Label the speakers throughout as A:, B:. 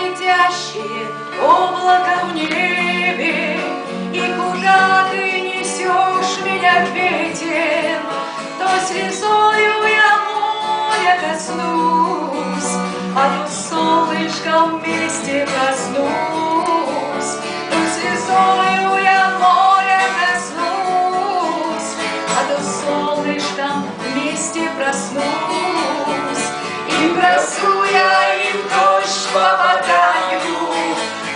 A: летящие облака в небе, и куда ты несешь меня, ветер, то слезою я моря коснусь, а то солнышком вместе проснусь, то слезою я моря коснусь, а то солнышком вместе проснусь, и в грозу я и в дождь попадаю,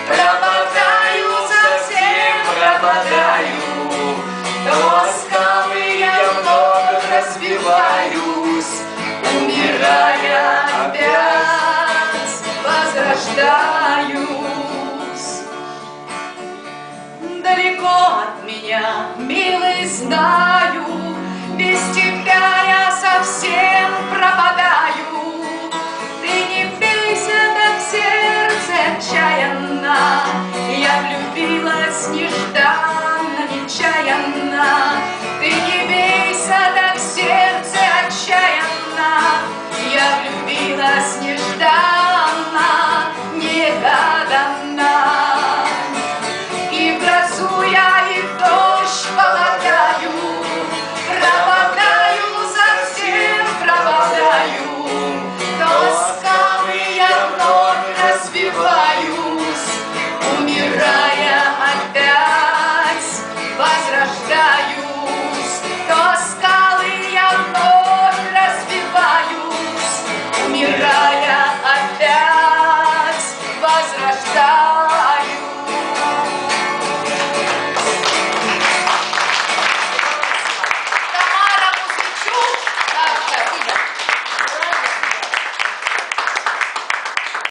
A: пропадаю, совсем пропадаю, то о скалы я вновь разбиваюсь, умирая опять возрождаюсь. Далеко от меня, милый, знаю, без тебя